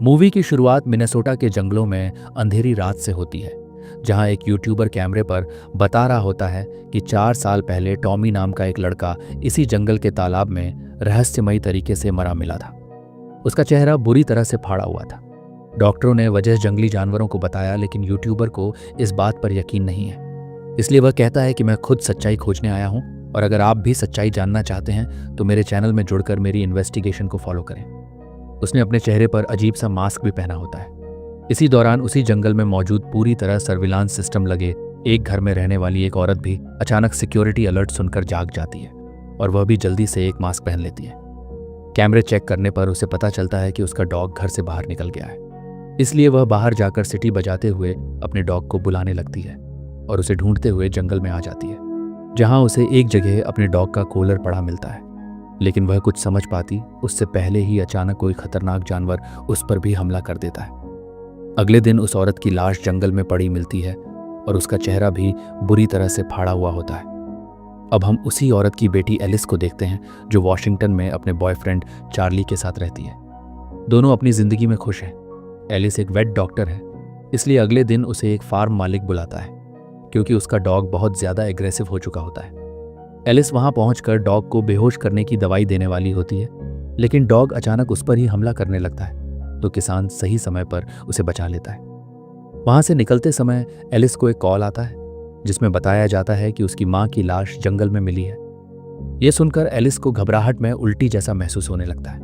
Movie की शुरुआत Minnesota के जंगलों में अंधेरी रात से होती है, जहां एक यूट्यूबर कैमरे पर बता रहा होता है कि 4 साल पहले टॉमी नाम का एक लड़का इसी जंगल के तालाब में रहस्यमयी तरीके से मरा मिला था। उसका चेहरा बुरी तरह से फाड़ा हुआ था। डॉक्टरों ने वजह जंगली जानवरों को बताया, लेकिन यूट्यूबर को इस बात पर यकीन नहीं है। इसलिए वह कहता है कि मैं खुद सच्चाई खोजने आया हूं, और अगर आप भी सच्चाई जानना चाहते हैं तो मेरे चैनल में जुड़कर मेरी इन्वेस्टिगेशन को फॉलो करें। उसने अपने चेहरे पर अजीब सा मास्क भी पहना होता है। इसी दौरान उसी जंगल में मौजूद पूरी तरह सर्विलांस सिस्टम लगे एक घर में रहने वाली एक औरत भी अचानक सिक्योरिटी अलर्ट सुनकर जाग जाती है, और वह भी जल्दी से एक मास्क पहन लेती है। कैमरे चेक करने पर उसे पता चलता है कि उसका डॉग घर से बाहर निकल गया है। इसलिए वह बाहर जाकर सिटी बजाते हुए अपने डॉग को बुलाने लगती है और उसे ढूंढते हुए जंगल में आ जाती है, जहां उसे एक जगह अपने डॉग का कॉलर पड़ा मिलता है। लेकिन वह कुछ समझ पाती उससे पहले ही अचानक कोई खतरनाक जानवर उस पर भी हमला कर देता है। अगले दिन उस औरत की लाश जंगल में पड़ी मिलती है और उसका चेहरा भी बुरी तरह से फाड़ा हुआ होता है। अब हम उसी औरत की बेटी एलिस को देखते हैं, जो वॉशिंगटन में अपने बॉयफ्रेंड चार्ली के साथ रहती है। दोनों अपनी जिंदगी में खुश हैं। एलिस एक वेट डॉक्टर है, इसलिए अगले दिन उसे एक फार्म मालिक बुलाता है, क्योंकि उसका डॉग बहुत ज्यादा एग्रेसिव हो चुका होता है। एलिस वहां पहुंचकर डॉग को बेहोश करने की दवाई देने वाली होती है, लेकिन डॉग अचानक उस पर ही हमला करने लगता है, तो किसान सही समय पर उसे बचा लेता है। वहां से निकलते समय एलिस को एक कॉल आता है, जिसमें बताया जाता है कि उसकी मां की लाश जंगल में मिली है। यह सुनकर एलिस को घबराहट में उल्टी जैसा महसूस होने लगता है।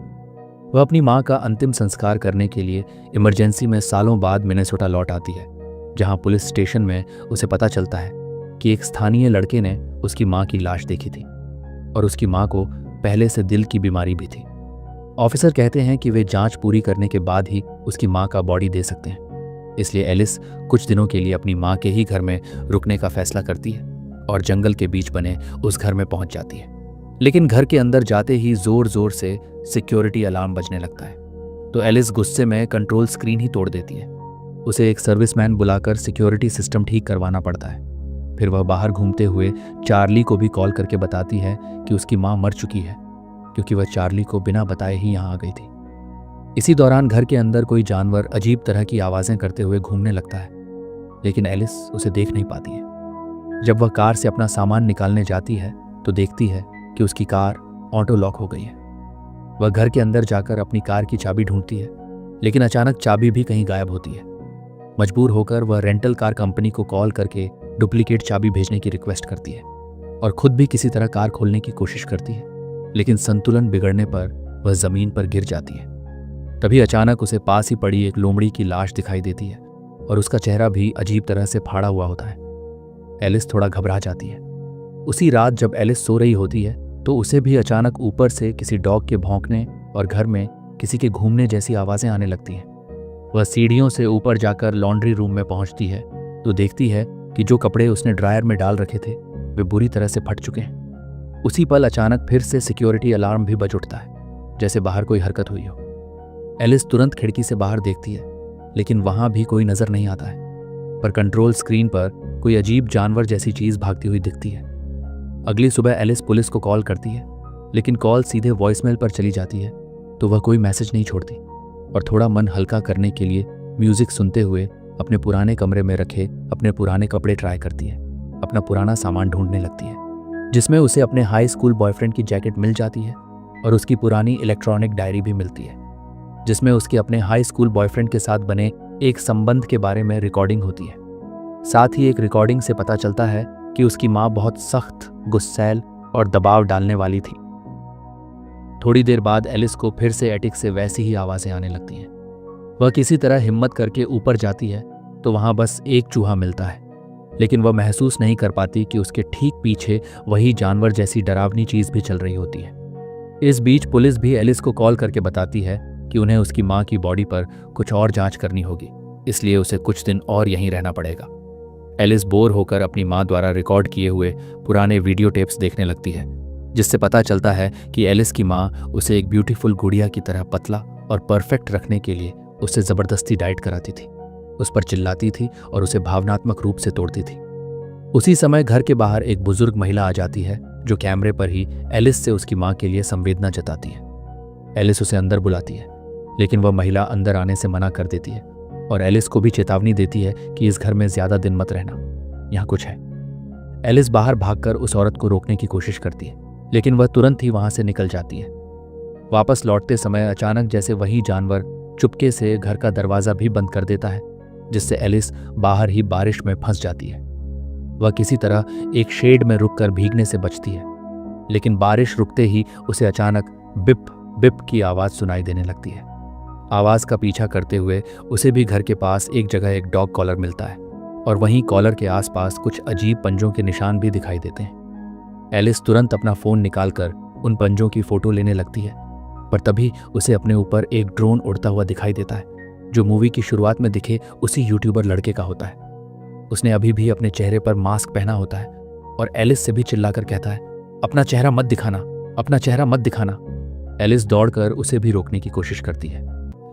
वह अपनी मां का अंतिम संस्कार करने के लिए इमरजेंसी में सालों बाद मिनेसोटा लौट आती है, जहां पुलिस स्टेशन में उसे पता चलता है कि एक स्थानीय लड़के ने उसकी मां की लाश देखी थी, और उसकी मां को पहले से दिल की बीमारी भी थी। ऑफिसर कहते हैं कि वे जांच पूरी करने के बाद ही उसकी मां का बॉडी दे सकते हैं। इसलिए एलिस कुछ दिनों के लिए अपनी मां के ही घर में रुकने का फैसला करती है और जंगल के बीच बने उस घर में पहुंच जाती है। लेकिन घर के अंदर जाते ही जोर जोर से सिक्योरिटी अलार्म बजने लगता है, तो एलिस गुस्से में कंट्रोल स्क्रीन ही तोड़ देती है। उसे एक सर्विसमैन बुलाकर सिक्योरिटी सिस्टम ठीक करवाना पड़ता है। फिर वह बाहर घूमते हुए चार्ली को भी कॉल करके बताती है कि उसकी मां मर चुकी है, क्योंकि वह चार्ली को बिना बताए ही यहां आ गई थी। इसी दौरान घर के अंदर कोई जानवर अजीब तरह की आवाजें करते हुए घूमने लगता है, लेकिन एलिस उसे देख नहीं पाती है। जब वह कार से अपना सामान निकालने जाती है तो देखती है कि उसकी कार ऑटो लॉक हो गई है। वह घर के अंदर जाकर अपनी कार की चाबी ढूंढती है, लेकिन अचानक चाबी भी कहीं गायब होती है। मजबूर होकर वह रेंटल कार कंपनी को कॉल करके डुप्लीकेट चाबी भेजने की रिक्वेस्ट करती है और खुद भी किसी तरह कार खोलने की कोशिश करती है, लेकिन संतुलन बिगड़ने पर वह जमीन पर गिर जाती है। तभी अचानक उसे पास ही पड़ी एक लोमड़ी की लाश दिखाई देती है और उसका चेहरा भी अजीब तरह से फाड़ा हुआ होता है। एलिस थोड़ा घबरा जाती है। उसी रात जब एलिस सो रही होती है तो उसे भी अचानक ऊपर से किसी डॉग के भौंकने और घर में किसी के घूमने जैसी आवाजें आने लगती हैं। वह सीढ़ियों से ऊपर जाकर लॉन्ड्री रूम में पहुंचती है तो देखती है कि जो कपड़े उसने ड्रायर में डाल रखे थे वे बुरी तरह से फट चुके हैं। उसी पल अचानक फिर से सिक्योरिटी अलार्म भी बज उठता है, जैसे बाहर कोई हरकत हुई हो। एलिस तुरंत खिड़की से बाहर देखती है, लेकिन वहां भी कोई नजर नहीं आता है, पर कंट्रोल स्क्रीन पर कोई अजीब जानवर जैसी चीज भागती हुई दिखती है। अगली सुबह एलिस पुलिस को कॉल करती है, लेकिन कॉल सीधे वॉइसमेल पर चली जाती है, तो वह कोई मैसेज नहीं छोड़ती और थोड़ा मन हल्का करने के लिए म्यूजिक सुनते हुए अपने पुराने कमरे में रखे अपने पुराने कपड़े ट्राई करती है। अपना पुराना सामान ढूंढने लगती है, जिसमें उसे अपने हाई स्कूल बॉयफ्रेंड की जैकेट मिल जाती है और उसकी पुरानी इलेक्ट्रॉनिक डायरी भी मिलती है, जिसमें उसके अपने हाई स्कूल बॉयफ्रेंड के साथ बने एक संबंध के बारे में रिकॉर्डिंग होती है। साथ ही एक रिकॉर्डिंग से पता चलता है कि उसकी मां बहुत सख्त, गुस्सैल और दबाव डालने वाली थी। थोड़ी देर बाद एलिस को फिर से एटिक से वैसी ही आवाजें आने लगती हैं। वह किसी तरह हिम्मत करके ऊपर जाती है तो वहां बस एक चूहा मिलता है, लेकिन वह महसूस नहीं कर पाती कि उसके ठीक पीछे वही जानवर जैसी डरावनी चीज भी चल रही होती है। इस बीच पुलिस भी एलिस को कॉल करके बताती है कि उन्हें उसकी मां की बॉडी पर कुछ और जांच करनी होगी, इसलिए उसे कुछ दिन और यहीं रहना पड़ेगा। एलिस बोर होकर अपनी मां द्वारा रिकॉर्ड किए हुए पुराने वीडियो टेप्स देखने लगती है, जिससे पता चलता है कि एलिस की मां उसे एक ब्यूटीफुल गुड़िया की तरह पतला और परफेक्ट रखने के लिए उससे जबरदस्ती डाइट कराती थी, उस पर चिल्लाती थी और उसे भावनात्मक रूप से तोड़ती थी। उसी समय घर के बाहर एक बुजुर्ग महिला आ जाती है, जो कैमरे पर ही एलिस से उसकी मां के लिए संवेदना जताती है। एलिस उसे अंदर बुलाती है, लेकिन वह महिला अंदर आने से मना कर देती है और एलिस को भी चेतावनी देती है कि इस घर में ज्यादा दिन मत रहना, यहाँ कुछ है। एलिस बाहर भागकर उस औरत को रोकने की कोशिश करती है, लेकिन वह तुरंत ही वहां से निकल जाती है। वापस लौटते समय अचानक जैसे वही जानवर चुपके से घर का दरवाजा भी बंद कर देता है, जिससे एलिस बाहर ही बारिश में फंस जाती है। वह किसी तरह एक शेड में रुककर भीगने से बचती है, लेकिन बारिश रुकते ही उसे अचानक बिप बिप की आवाज सुनाई देने लगती है। आवाज का पीछा करते हुए उसे भी घर के पास एक जगह एक डॉग कॉलर मिलता है और वहीं कॉलर के आसपास कुछ अजीब पंजों के निशान भी दिखाई देते हैं। एलिस तुरंत अपना फोन निकालकर उन पंजों की फोटो लेने लगती है, पर तभी उसे अपने ऊपर एक ड्रोन उड़ता हुआ दिखाई देता है, जो मूवी की शुरुआत में दिखे उसी यूट्यूबर लड़के का होता है। उसने अभी भी अपने चेहरे पर मास्क पहना होता है और एलिस से भी चिल्लाकर कहता है, अपना चेहरा मत दिखाना, अपना चेहरा मत दिखाना। एलिस दौड़कर उसे भी रोकने की कोशिश करती है,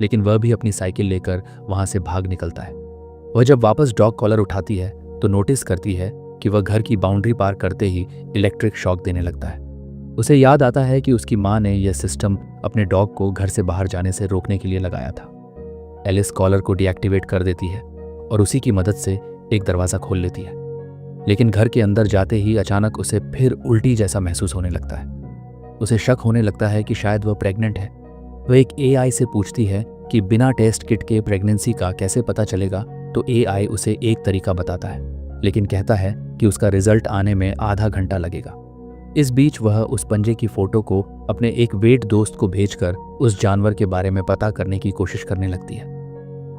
लेकिन वह भी अपनी साइकिल लेकर वहां से भाग निकलता है। वह जब वापस डॉग कॉलर उठाती है तो नोटिस करती है कि वह घर की बाउंड्री पार करते ही इलेक्ट्रिक शॉक देने लगता है। उसे याद आता है कि उसकी माँ ने यह सिस्टम अपने डॉग को घर से बाहर जाने से रोकने के लिए लगाया था। एलिस कॉलर को डीएक्टिवेट कर देती है और उसी की मदद से एक दरवाज़ा खोल लेती है, लेकिन घर के अंदर जाते ही अचानक उसे फिर उल्टी जैसा महसूस होने लगता है। उसे शक होने लगता है कि शायद वह प्रेग्नेंट है। वह एक एआई से पूछती है कि बिना टेस्ट किट के प्रेगनेंसी का कैसे पता चलेगा, तो एआई उसे एक तरीका बताता है, लेकिन कहता है कि उसका रिजल्ट आने में आधा घंटा लगेगा। इस बीच वह उस पंजे की फोटो को अपने एक वेट दोस्त को भेजकर उस जानवर के बारे में पता करने की कोशिश करने लगती है।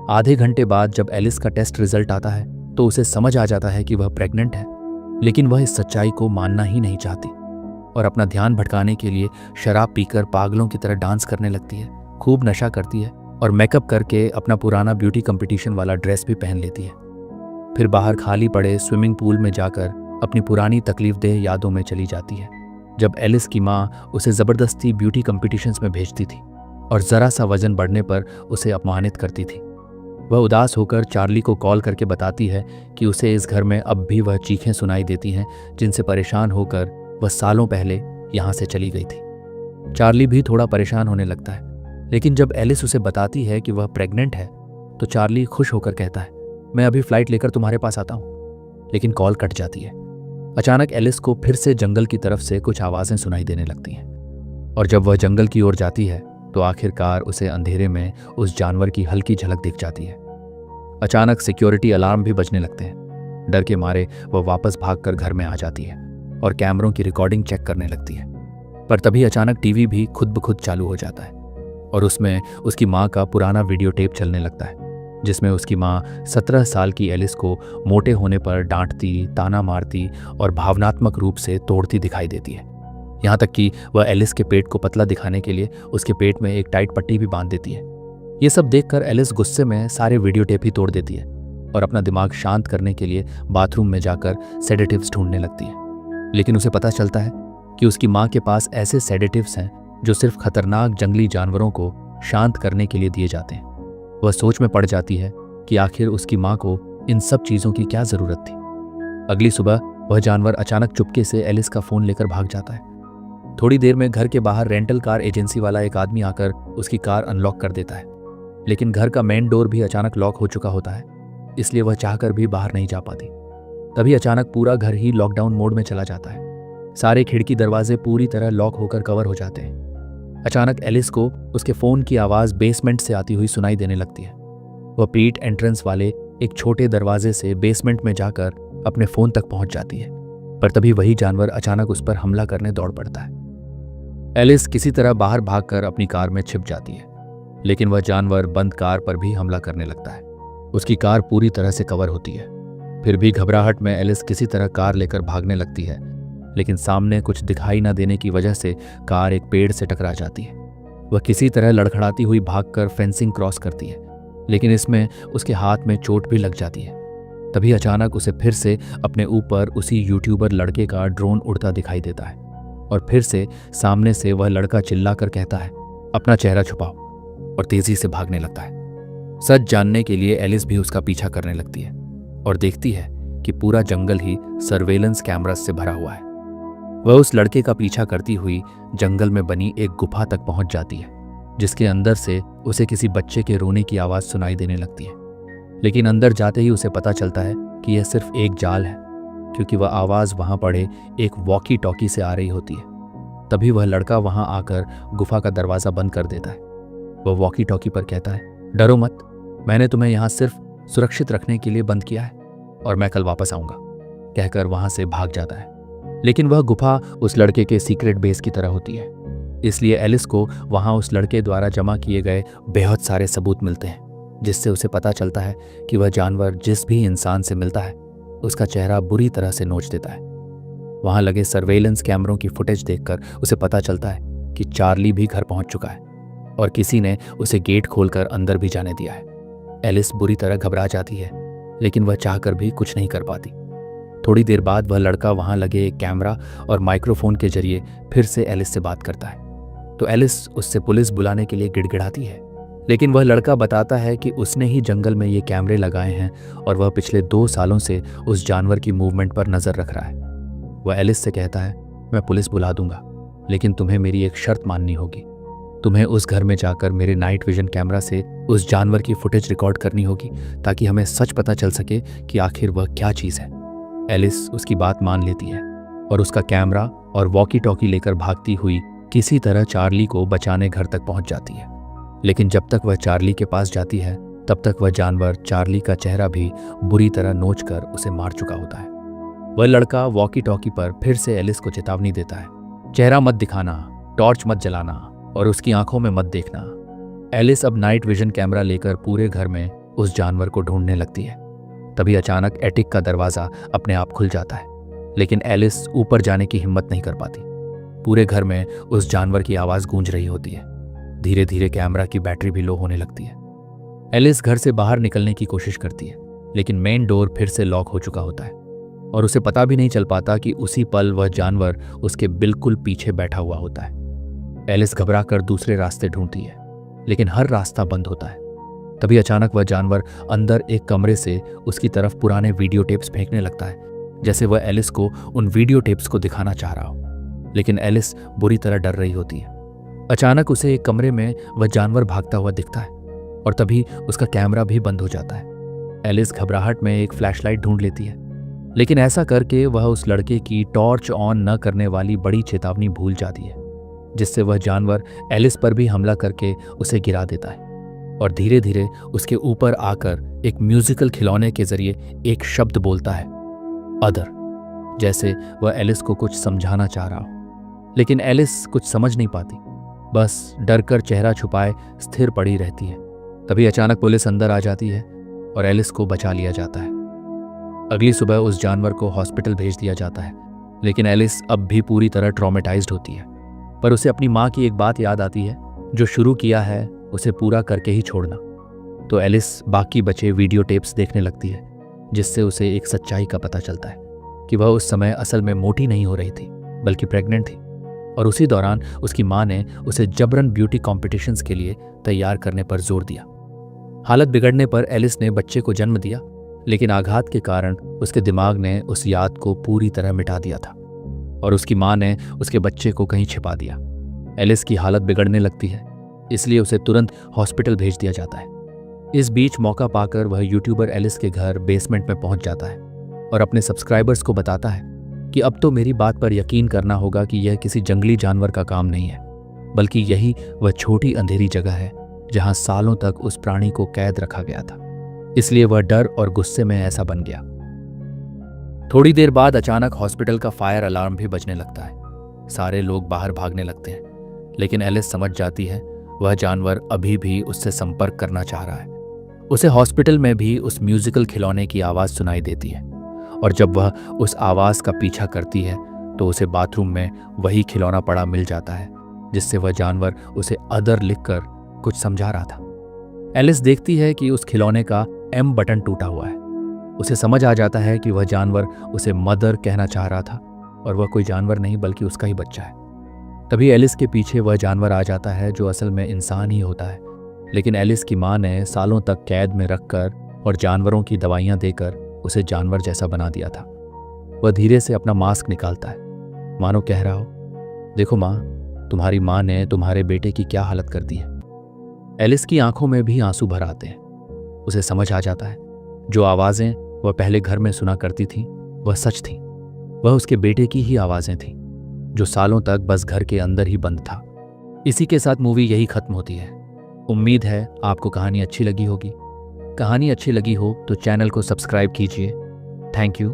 आधे घंटे बाद जब एलिस का टेस्ट रिजल्ट आता है तो उसे समझ आ जाता है कि वह प्रेग्नेंट है, लेकिन वह इस सच्चाई को मानना ही नहीं चाहती और अपना ध्यान भटकाने के लिए शराब पीकर पागलों की तरह डांस करने लगती है, खूब नशा करती है और मेकअप करके अपना पुराना ब्यूटी कंपटीशन वाला ड्रेस भी पहन लेती है। फिर बाहर खाली पड़े स्विमिंग पूल में जाकर अपनी पुरानी तकलीफदेह यादों में चली जाती है, जब एलिस की माँ उसे ज़बरदस्ती ब्यूटी कंपटीशंस में भेजती थी और ज़रा सा वजन बढ़ने पर उसे अपमानित करती थी। वह उदास होकर चार्ली को कॉल करके बताती है कि उसे इस घर में अब भी वह चीखें सुनाई देती हैं जिनसे परेशान होकर वह सालों पहले यहाँ से चली गई थी। चार्ली भी थोड़ा परेशान होने लगता है, लेकिन जब एलिस उसे बताती है कि वह प्रेग्नेंट है तो चार्ली खुश होकर कहता है, मैं अभी फ्लाइट लेकर तुम्हारे पास आता हूँ। लेकिन कॉल कट जाती है। अचानक एलिस को फिर से जंगल की तरफ से कुछ आवाज़ें सुनाई देने लगती हैं और जब वह जंगल की ओर जाती है तो आखिरकार उसे अंधेरे में उस जानवर की हल्की झलक दिख जाती है। अचानक सिक्योरिटी अलार्म भी बजने लगते हैं। डर के मारे वह वापस भागकर घर में आ जाती है और कैमरों की रिकॉर्डिंग चेक करने लगती है, पर तभी अचानक टीवी भी खुद ब खुद चालू हो जाता है और उसमें उसकी माँ का पुराना वीडियो टेप चलने लगता है, जिसमें उसकी माँ 17 साल की एलिस को मोटे होने पर डांटती, ताना मारती और भावनात्मक रूप से तोड़ती दिखाई देती है। यहाँ तक कि वह एलिस के पेट को पतला दिखाने के लिए उसके पेट में एक टाइट पट्टी भी बांध देती है। ये सब देखकर एलिस गुस्से में सारे वीडियो टेप ही तोड़ देती है और अपना दिमाग शांत करने के लिए बाथरूम में जाकर सेडेटिव्स ढूंढने लगती है। लेकिन उसे पता चलता है कि उसकी माँ के पास ऐसे सेडेटिव्स हैं जो सिर्फ खतरनाक जंगली जानवरों को शांत करने के लिए दिए जाते हैं। वह सोच में पड़ जाती है कि आखिर उसकी माँ को इन सब चीज़ों की क्या ज़रूरत थी। अगली सुबह वह जानवर अचानक चुपके से एलिस का फ़ोन लेकर भाग जाता है। थोड़ी देर में घर के बाहर रेंटल कार एजेंसी वाला एक आदमी आकर उसकी कार अनलॉक कर देता है, लेकिन घर का मेन डोर भी अचानक लॉक हो चुका होता है, इसलिए वह चाहकर भी बाहर नहीं जा पाती। तभी अचानक पूरा घर ही लॉकडाउन मोड में चला जाता है। सारे खिड़की दरवाजे पूरी तरह लॉक होकर कवर हो जाते हैं। अचानक एलिस को उसके फ़ोन की आवाज़ बेसमेंट से आती हुई सुनाई देने लगती है। वह पीट एंट्रेंस वाले एक छोटे दरवाजे से बेसमेंट में जाकर अपने फ़ोन तक पहुंच जाती है, पर तभी वही जानवर अचानक उस पर हमला करने दौड़ पड़ता है। एलिस किसी तरह बाहर भागकर अपनी कार में छिप जाती है, लेकिन वह जानवर बंद कार पर भी हमला करने लगता है। उसकी कार पूरी तरह से कवर होती है। फिर भी घबराहट में एलिस किसी तरह कार लेकर भागने लगती है, लेकिन सामने कुछ दिखाई न देने की वजह से कार एक पेड़ से टकरा जाती है। वह किसी तरह लड़खड़ाती हुई भागकर फेंसिंग क्रॉस करती है, लेकिन इसमें उसके हाथ में चोट भी लग जाती है। तभी अचानक उसे फिर से अपने ऊपर उसी यूट्यूबर लड़के का ड्रोन उड़ता दिखाई देता है और फिर से सामने से वह लड़का चिल्लाकर कहता है, अपना चेहरा छुपाओ, और तेजी से भागने लगता है। सच जानने के लिए एलिस भी उसका पीछा करने लगती है और देखती है कि पूरा जंगल ही सर्वेलेंस कैमरास से भरा हुआ है। वह उस लड़के का पीछा करती हुई जंगल में बनी एक गुफा तक पहुंच जाती है, जिसके अंदर से उसे किसी बच्चे के रोने की आवाज़ सुनाई देने लगती है। लेकिन अंदर जाते ही उसे पता चलता है कि यह सिर्फ एक जाल है, क्योंकि वह आवाज़ वहाँ पड़े एक वॉकी टॉकी से आ रही होती है। तभी वह लड़का वहाँ आकर गुफा का दरवाज़ा बंद कर देता है। वह वॉकी टॉकी पर कहता है, डरो मत, मैंने तुम्हें यहाँ सिर्फ सुरक्षित रखने के लिए बंद किया है और मैं कल वापस आऊँगा, कहकर वहाँ से भाग जाता है। लेकिन वह गुफा उस लड़के के सीक्रेट बेस की तरह होती है, इसलिए एलिस को वहाँ उस लड़के द्वारा जमा किए गए बेहद सारे सबूत मिलते हैं, जिससे उसे पता चलता है कि वह जानवर जिस भी इंसान से मिलता है उसका चेहरा बुरी तरह से नोच देता है। वहाँ लगे सर्वेलेंस कैमरों की फुटेज देखकर उसे पता चलता है कि चार्ली भी घर पहुँच चुका है और किसी ने उसे गेट खोलकर अंदर भी जाने दिया है। एलिस बुरी तरह घबरा जाती है, लेकिन वह चाहकर भी कुछ नहीं कर पाती। थोड़ी देर बाद वह लड़का वहाँ लगे एक कैमरा और माइक्रोफोन के जरिए फिर से एलिस से बात करता है। तो एलिस उससे पुलिस बुलाने के लिए गिड़गिड़ाती है, लेकिन वह लड़का बताता है कि उसने ही जंगल में ये कैमरे लगाए हैं और वह पिछले 2 सालों से उस जानवर की मूवमेंट पर नज़र रख रहा है। वह एलिस से कहता है, मैं पुलिस बुला दूंगा, लेकिन तुम्हें मेरी एक शर्त माननी होगी। तुम्हें उस घर में जाकर मेरे नाइट विजन कैमरा से उस जानवर की फुटेज रिकॉर्ड करनी होगी, ताकि हमें सच पता चल सके कि आखिर वह क्या चीज़ है। एलिस उसकी बात मान लेती है और उसका कैमरा और वॉकी टॉकी लेकर भागती हुई किसी तरह चार्ली को बचाने घर तक पहुंच जाती है। लेकिन जब तक वह चार्ली के पास जाती है तब तक वह जानवर चार्ली का चेहरा भी बुरी तरह नोचकर उसे मार चुका होता है। वह लड़का वॉकी टॉकी पर फिर से एलिस को चेतावनी देता है, चेहरा मत दिखाना, टॉर्च मत जलाना और उसकी आंखों में मत देखना। एलिस अब नाइट विजन कैमरा लेकर पूरे घर में उस जानवर को ढूंढने लगती है। तभी अचानक एटिक का दरवाज़ा अपने आप खुल जाता है, लेकिन एलिस ऊपर जाने की हिम्मत नहीं कर पाती। पूरे घर में उस जानवर की आवाज़ गूंज रही होती है। धीरे धीरे कैमरा की बैटरी भी लो होने लगती है। एलिस घर से बाहर निकलने की कोशिश करती है, लेकिन मेन डोर फिर से लॉक हो चुका होता है और उसे पता भी नहीं चल पाता कि उसी पल वह जानवर उसके बिल्कुल पीछे बैठा हुआ होता है। एलिस घबराकर दूसरे रास्ते ढूंढती है, लेकिन हर रास्ता बंद होता है। तभी अचानक वह जानवर अंदर एक कमरे से उसकी तरफ पुराने वीडियो टेप्स फेंकने लगता है, जैसे वह एलिस को उन वीडियो टेप्स को दिखाना चाह रहा हो। लेकिन एलिस बुरी तरह डर रही होती है। अचानक उसे एक कमरे में वह जानवर भागता हुआ दिखता है और तभी उसका कैमरा भी बंद हो जाता है। एलिस घबराहट में एक फ्लैशलाइट ढूंढ लेती है, लेकिन ऐसा करके वह उस लड़के की टॉर्च ऑन न करने वाली बड़ी चेतावनी भूल जाती है, जिससे वह जानवर एलिस पर भी हमला करके उसे गिरा देता है और धीरे धीरे उसके ऊपर आकर एक म्यूजिकल खिलौने के जरिए एक शब्द बोलता है, अदर, जैसे वह एलिस को कुछ समझाना चाह रहा हो। लेकिन एलिस कुछ समझ नहीं पाती, बस डर कर चेहरा छुपाए स्थिर पड़ी रहती है। तभी अचानक पुलिस अंदर आ जाती है और एलिस को बचा लिया जाता है। अगली सुबह उस जानवर को हॉस्पिटल भेज दिया जाता है, लेकिन एलिस अब भी पूरी तरह ट्रॉमेटाइज्ड होती है। पर उसे अपनी माँ की एक बात याद आती है, जो शुरू किया है उसे पूरा करके ही छोड़ना। तो एलिस बाकी बचे वीडियो टेप्स देखने लगती है, जिससे उसे एक सच्चाई का पता चलता है कि वह उस समय असल में मोटी नहीं हो रही थी, बल्कि प्रेग्नेंट थी। और उसी दौरान उसकी माँ ने उसे जबरन ब्यूटी कॉम्पिटिशन्स के लिए तैयार करने पर जोर दिया। हालत बिगड़ने पर एलिस ने बच्चे को जन्म दिया, लेकिन आघात के कारण उसके दिमाग ने उस याद को पूरी तरह मिटा दिया था और उसकी माँ ने उसके बच्चे को कहीं छिपा दिया। एलिस की हालत बिगड़ने लगती है, इसलिए उसे तुरंत हॉस्पिटल भेज दिया जाता है। इस बीच मौका पाकर वह यूट्यूबर एलिस के घर बेसमेंट में पहुंच जाता है और अपने सब्सक्राइबर्स को बताता है कि अब तो मेरी बात पर यकीन करना होगा कि यह किसी जंगली जानवर का काम नहीं है, बल्कि यही वह छोटी अंधेरी जगह है जहां सालों तक उस प्राणी को कैद रखा गया था। इसलिए वह डर और गुस्से में ऐसा बन गया। थोड़ी देर बाद अचानक हॉस्पिटल का फायर अलार्म भी बजने लगता है। सारे लोग बाहर भागने लगते हैं, लेकिन एलिस समझ जाती है वह जानवर अभी भी उससे संपर्क करना चाह रहा है। उसे हॉस्पिटल में भी उस म्यूजिकल खिलौने की आवाज़ सुनाई देती है और जब वह उस आवाज़ का पीछा करती है तो उसे बाथरूम में वही खिलौना पड़ा मिल जाता है, जिससे वह जानवर उसे अदर लिखकर कुछ समझा रहा था। एलिस देखती है कि उस खिलौने का एम बटन टूटा हुआ है। उसे समझ आ जाता है कि वह जानवर उसे मदर कहना चाह रहा था और वह कोई जानवर नहीं बल्कि उसका ही बच्चा है। तभी एलिस के पीछे वह जानवर आ जाता है जो असल में इंसान ही होता है, लेकिन एलिस की माँ ने सालों तक कैद में रखकर और जानवरों की दवाइयाँ देकर उसे जानवर जैसा बना दिया था। वह धीरे से अपना मास्क निकालता है, मानो कह रहा हो, देखो माँ, तुम्हारी माँ ने तुम्हारे बेटे की क्या हालत कर दी है। एलिस की आंखों में भी आंसू भर आते हैं। उसे समझ आ जाता है जो आवाज़ें वह पहले घर में सुना करती थी वह सच थी। वह उसके बेटे की ही आवाज़ें थीं जो सालों तक बस घर के अंदर ही बंद था। इसी के साथ मूवी यही खत्म होती है। उम्मीद है आपको कहानी अच्छी लगी होगी। कहानी अच्छी लगी हो तो चैनल को सब्सक्राइब कीजिए। Thank you.